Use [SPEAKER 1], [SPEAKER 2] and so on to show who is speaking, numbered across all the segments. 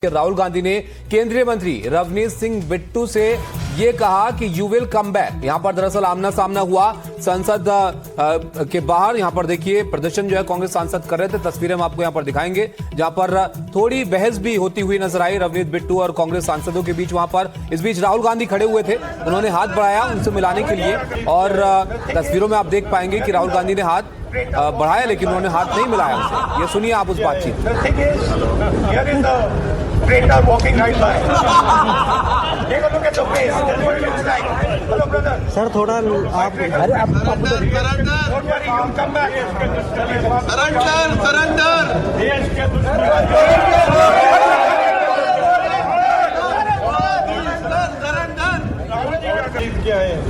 [SPEAKER 1] राहुल गांधी ने केंद्रीय मंत्री रवनीत सिंह बिट्टू से ये कहा कि यू विल कम बैक। यहां पर दरअसल आमना सामना हुआ संसद के बाहर। यहां पर देखिए प्रदर्शन जो है कांग्रेस सांसद कर रहे थे, तस्वीरें हम आपको यहां पर दिखाएंगे, जहां पर थोड़ी बहस भी होती हुई नजर आई रवनीत बिट्टू और कांग्रेस सांसदों के बीच। वहां पर इस बीच राहुल गांधी खड़े हुए थे, उन्होंने हाथ बढ़ाया उनसे मिलाने के लिए और तस्वीरों में आप देख पाएंगे कि राहुल गांधी ने हाथ बढ़ाया लेकिन उन्होंने हाथ नहीं मिलाया उनसे। ये सुनिए आप उस बातचीत।
[SPEAKER 2] Greater walking right by. Take a look at the face. That's what it looks like. Hello, brother.
[SPEAKER 3] Sir थोड़ा आप
[SPEAKER 2] Don't worry, you'll come back.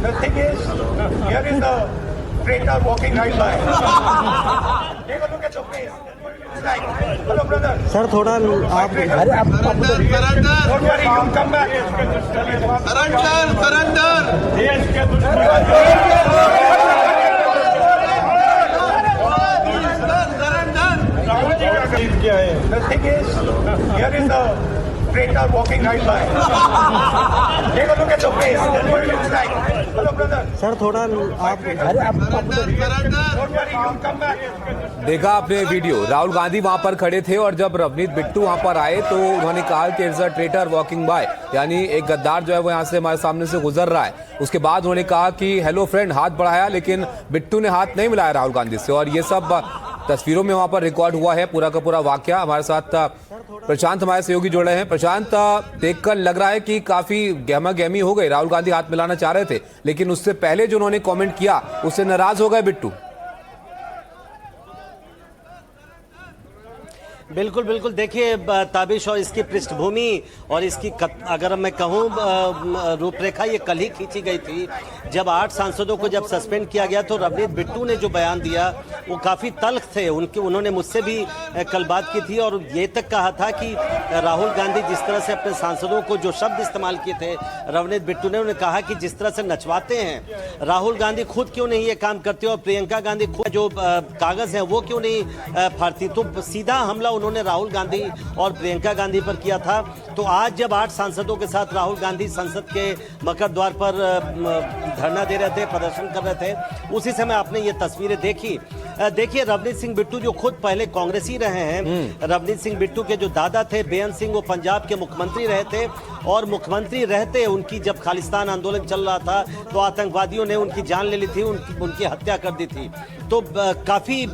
[SPEAKER 2] The thing is, here is the greater walking right by. Take a look at the face. Hello, brother.
[SPEAKER 3] Sir थोड़ा आप
[SPEAKER 2] Don't worry, you'll come back. The thing is, here is the greater walking right by. Take a look at the face. That's what it looks like. Hello, brother.
[SPEAKER 3] Sir थोड़ा आप
[SPEAKER 2] Don't worry, you'll come back.
[SPEAKER 1] देखा आपने video, Rahul Gandhi वहां पर खड़े थे और जब रवनीत बिट्टू वहां पर आए तो उन्होंने कहा कि it's a traitor walking by, यानी एक गद्दार जो है वो यहां से हमारे सामने से गुजर रहा है। उसके बाद उन्होंने कहा कि हेलो फ्रेंड, हाथ बढ़ाया लेकिन बिट्टू ने हाथ नहीं मिलाया राहुल गांधी से। और ये सब तस्वीरों में वहां पर रिकॉर्ड हुआ है पूरा का पूरा वाकया। हमारे साथ प्रशांत हमारे सहयोगी जुड़े हैं। प्रशांत, देखकर लग रहा है कि काफी गहमा गहमी हो गई, राहुल गांधी हाथ मिलाना चाह रहे थे लेकिन उससे पहले जो उन्होंने कमेंट किया उससे नाराज हो गए बिट्टू।
[SPEAKER 4] बिल्कुल बिल्कुल, देखिए ताबिश और इसकी पृष्ठभूमि और इसकी अगर मैं कहूँ रूपरेखा ये कल ही खींची गई थी जब 8 सांसदों को जब सस्पेंड किया गया। तो रवनीत बिट्टू ने जो बयान दिया वो काफ़ी तल्ख थे। उन्होंने मुझसे भी कल बात की थी और ये तक कहा था कि राहुल गांधी जिस तरह से अपने सांसदों को जो शब्द इस्तेमाल किए थे रवनीत बिट्टू ने, उन्होंने कहा कि जिस तरह से नचवाते हैं राहुल गांधी खुद क्यों नहीं ये काम करते और प्रियंका गांधी खुद जो कागज़ हैं वो क्यों नहीं फाड़ती। तो सीधा हमला उन्होंने राहुल गांधी और प्रियंका गांधी पर किया था। तो आज जब 8 सांसदों के साथ राहुल गांधी संसद के मकर द्वार पर धरना दे रहे थे, प्रदर्शन कर रहे थे, उसी समय आपने ये तस्वीरें देखी। देखिए रवनीत सिंह बिट्टू जो खुद पहले कांग्रेसी रहे हैं, रवनीत सिंह बिट्टू के जो दादा थे बेअंत सिंह, वो पंजाब के मुख्यमंत्री रहे थे और मुख्यमंत्री रहते उनकी जब खालिस्तान आंदोलन चल रहा था तो आतंकवादियों ने उनकी जान ले ली थी, उनकी हत्या कर दी थी। तो काफ़ी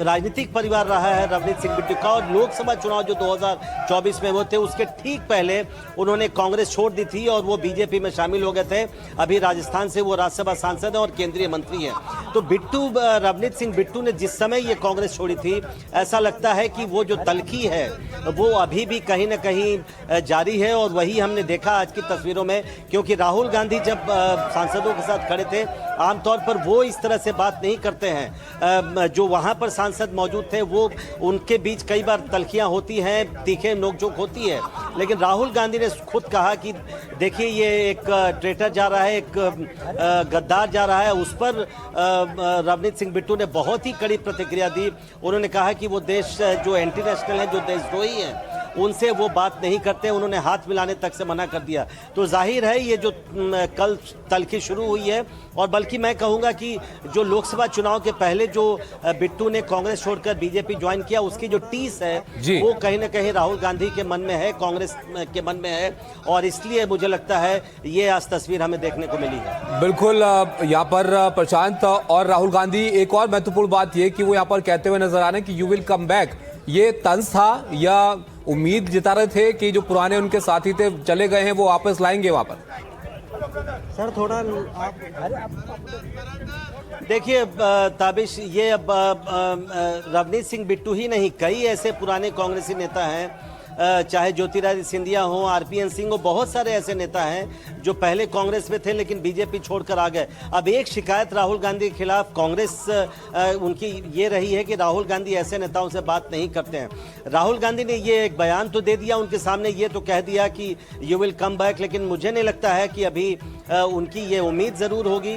[SPEAKER 4] राजनीतिक परिवार रहा है रवनीत सिंह बिट्टू का। और लोकसभा चुनाव जो 2024 में वो थे उसके ठीक पहले उन्होंने कांग्रेस छोड़ दी थी और वो बीजेपी में शामिल हो गए थे। अभी राजस्थान से वो राज्यसभा सांसद हैं और केंद्रीय मंत्री हैं। तो रवनीत सिंह बिट्टू ने जिस समय ये कांग्रेस छोड़ी थी, ऐसा लगता है कि वो जो तलखी है वो अभी भी कहीं ना कहीं जारी है। और वही हमने देखा आज की तस्वीरों में, क्योंकि राहुल गांधी जब सांसदों के साथ खड़े थे आमतौर पर वो इस तरह से बात नहीं करते हैं। जो वहाँ पर सांसद मौजूद थे वो उनके बीच कई बार तलखियाँ होती हैं, तीखे नोकझोंक होती है, लेकिन राहुल गांधी ने खुद कहा कि देखिए ये एक ट्रेटर जा रहा है, एक गद्दार जा रहा है। उस पर रवनीत सिंह बिट्टू ने बहुत ही कड़ी प्रतिक्रिया दी। उन्होंने कहा कि वो देश जो एंटी नेशनल है, जो देशद्रोही हैं, उनसे वो बात नहीं करते। उन्होंने हाथ मिलाने तक से मना कर दिया। तो जाहिर है ये जो कल तलखी शुरू हुई है, और बल्कि मैं कहूँगा कि जो लोकसभा चुनाव के पहले जो बिट्टू ने कांग्रेस छोड़कर बीजेपी ज्वाइन किया उसकी जो टीस है वो कहीं ना कहीं राहुल गांधी के मन में है, कांग्रेस के मन में है, और इसलिए मुझे लगता है ये आज तस्वीर हमें देखने को मिली है।
[SPEAKER 1] बिल्कुल, यहाँ पर प्रशांत और राहुल गांधी, एक और महत्वपूर्ण बात यह कि वो यहाँ पर कहते हुए नजर आ रहे हैं कि यू विल कम बैक। ये तंज था या उम्मीद जता रहे थे कि जो पुराने उनके साथी थे चले गए हैं वो वापस लाएंगे वहां पर?
[SPEAKER 3] सर थोड़ा आप
[SPEAKER 4] देखिए ताबिश, ये अब रवनीत सिंह बिट्टू ही नहीं, कई ऐसे पुराने कांग्रेसी नेता हैं, चाहे ज्योतिरादित्य सिंधिया हो, आरपीएन सिंह हो, बहुत सारे ऐसे नेता हैं जो पहले कांग्रेस में थे लेकिन बीजेपी छोड़कर आ गए। अब एक शिकायत राहुल गांधी के खिलाफ कांग्रेस उनकी ये रही है कि राहुल गांधी ऐसे नेताओं से बात नहीं करते हैं। राहुल गांधी ने ये एक बयान तो दे दिया उनके सामने, ये तो कह दिया कि यू विल कम बैक, लेकिन मुझे नहीं लगता है कि अभी उनकी ये उम्मीद जरूर होगी।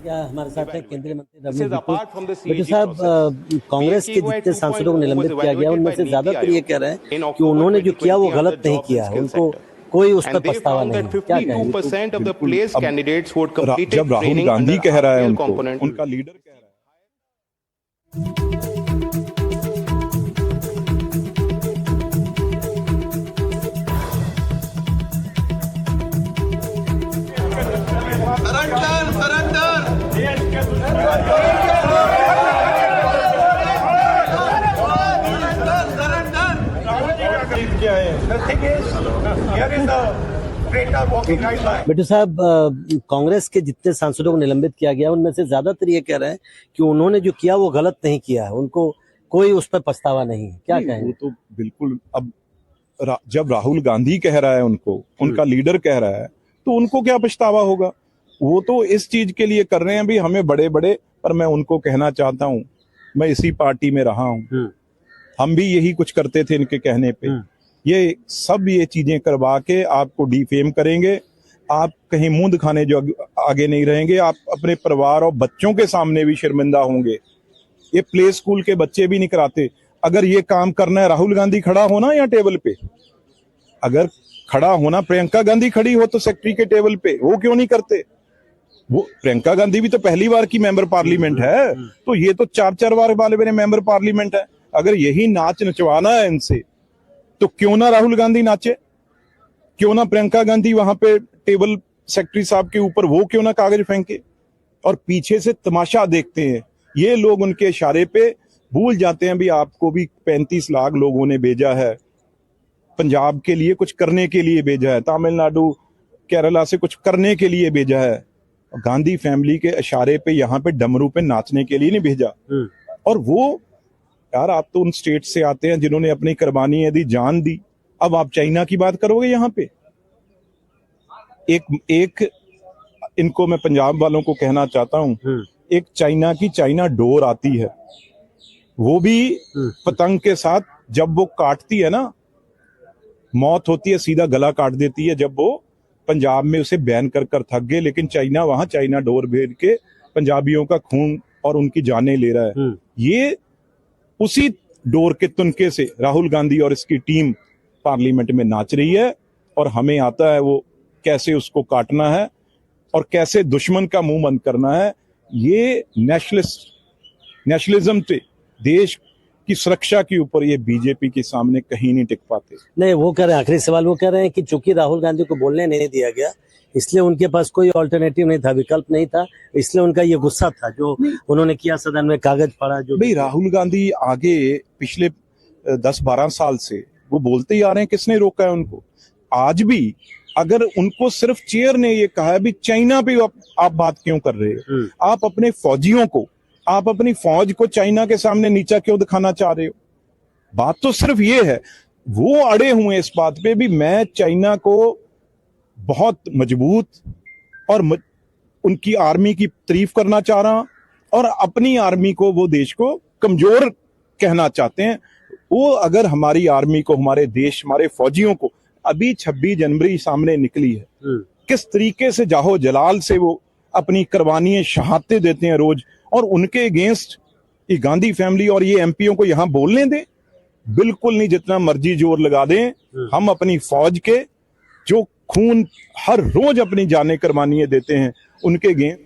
[SPEAKER 4] क्या हमारे साथ है केंद्रीय मंत्री
[SPEAKER 5] This
[SPEAKER 4] Ravneet
[SPEAKER 5] is apart from the
[SPEAKER 4] Bittu. Bittu
[SPEAKER 5] CAG
[SPEAKER 4] साहब,
[SPEAKER 5] process.
[SPEAKER 4] कांग्रेस के जितने सांसदों को निलंबित किया गया उनमें से ज्यादातर ये कह रहे हैं कि उन्होंने जो किया वो गलत नहीं किया, उनको कोई उस पर
[SPEAKER 5] And they
[SPEAKER 4] पछतावा
[SPEAKER 5] found
[SPEAKER 4] नहीं
[SPEAKER 5] that
[SPEAKER 4] है। क्या कहेंगे?
[SPEAKER 5] 52% of the placed candidates who had completed
[SPEAKER 6] जब राहुल
[SPEAKER 5] training
[SPEAKER 6] गांधी
[SPEAKER 5] under
[SPEAKER 6] कह रहा है
[SPEAKER 5] RPL
[SPEAKER 6] उनको,
[SPEAKER 5] component,
[SPEAKER 6] उनका लीडर कह रहा है।
[SPEAKER 2] The thing is, here is the traitor walking right by.
[SPEAKER 4] Bittu साहब, कांग्रेस के जितने सांसदों को निलंबित किया गया उनमें से ज्यादातर ये कह रहे हैं कि उन्होंने जो किया वो गलत नहीं किया है, उनको कोई उस पर पछतावा नहीं है। क्या
[SPEAKER 6] नहीं,
[SPEAKER 4] कहेंगे?
[SPEAKER 6] वो तो बिल्कुल। अब जब राहुल गांधी कह रहा है उनको, उनका लीडर कह रहा है, तो उनको क्या पछतावा होगा? वो तो इस चीज के लिए कर रहे हैं भी हमें बड़े बड़े, पर मैं उनको कहना चाहता हूं, मैं इसी पार्टी में रहा हूं, हम भी यही कुछ करते थे इनके कहने पे। ये सब ये चीजें करवा के आपको डिफेम करेंगे, आप कहीं मुंह दिखाने जो आगे नहीं रहेंगे, आप अपने परिवार और बच्चों के सामने भी शर्मिंदा होंगे। ये प्ले स्कूल के बच्चे भी नहीं कराते। अगर ये काम करना है, राहुल गांधी खड़ा होना या टेबल पे, अगर खड़ा होना, प्रियंका गांधी खड़ी हो तो सेक्रेटरी के टेबल पे, वो क्यों नहीं करते? वो प्रियंका गांधी भी तो पहली बार की मेंबर पार्लियामेंट है, तो ये तो 4-4 बार वाले मेरे मेंबर पार्लियामेंट है। अगर यही नाच नचवाना है इनसे, तो क्यों ना राहुल गांधी नाचे, क्यों ना प्रियंका गांधी वहां पे टेबल सेक्रेटरी साहब के ऊपर वो क्यों ना कागज फेंके, और पीछे से तमाशा देखते हैं ये लोग। उनके इशारे पे भूल जाते हैं भी आपको भी 35 लाख लोगों ने भेजा है, पंजाब के लिए कुछ करने के लिए भेजा है, तमिलनाडु केरला से कुछ करने के लिए भेजा है। गांधी फैमिली के इशारे पे यहाँ पे डमरू पे नाचने के लिए नहीं भेजा। और वो यार, आप तो उन स्टेट से आते हैं जिन्होंने अपनी कुर्बानी यदि जान दी, अब आप चाइना की बात करोगे यहाँ पे? एक इनको मैं पंजाब वालों को कहना चाहता हूं, एक चाइना की चाइना डोर आती है, वो भी पतंग के साथ, जब वो काटती है ना, मौत होती है, सीधा गला काट देती है। जब वो पंजाब में उसे बैन कर थक गए, लेकिन चाइना वहां चाइना डोर भेज के पंजाबियों का खून और उनकी जानें ले रहा है। ये उसी डोर के तुनके से राहुल गांधी और इसकी टीम पार्लियामेंट में नाच रही है, और हमें आता है वो कैसे उसको काटना है और कैसे दुश्मन का मुंह बंद करना है। ये नेशनलिज्म पे, देश की सुरक्षा के ऊपर ये बीजेपी के सामने कहीं नहीं टिक पाते।
[SPEAKER 4] नहीं, वो कह रहे हैं, आखिरी सवाल वो कह रहे हैं कि चूंकि राहुल गांधी को बोलने नहीं दिया गया, इसलिए उनके पास कोई ऑल्टरनेटिव नहीं था, विकल्प नहीं था, इसलिए उनका ये गुस्सा था जो उन्होंने किया, सदन में कागज पड़ा। जो
[SPEAKER 6] भाई, राहुल गांधी आगे पिछले 10-12 साल से वो बोलते ही आ रहे हैं, किसने रोका है उनको? आज भी अगर उनको सिर्फ चेयर ने ये कहा है भी चाइना पे आप बात क्यों कर रहे हो, आप अपने फौजियों को, आप अपनी फौज को चाइना के सामने नीचा क्यों दिखाना चाह रहे हो? बात तो सिर्फ ये है। वो अड़े हुए इस बात पे भी मैं चाइना को बहुत मजबूत और उनकी आर्मी की तारीफ करना चाह रहा हूं, और अपनी आर्मी को, वो देश को कमजोर कहना चाहते हैं। वो अगर हमारी आर्मी को, हमारे देश, हमारे फौजियों को, अभी 26 जनवरी सामने निकली है, किस तरीके से जाहो जलाल से वो अपनी कुर्बानियां, शहादतें देते हैं रोज, और उनके अगेंस्ट ये गांधी फैमिली और ये एमपीओ को यहां बोलने दें? बिल्कुल नहीं। जितना मर्जी जोर लगा दें, हम अपनी फौज के जो खून हर रोज अपनी जानें कुर्बानियां देते हैं, उनके अगेंस्ट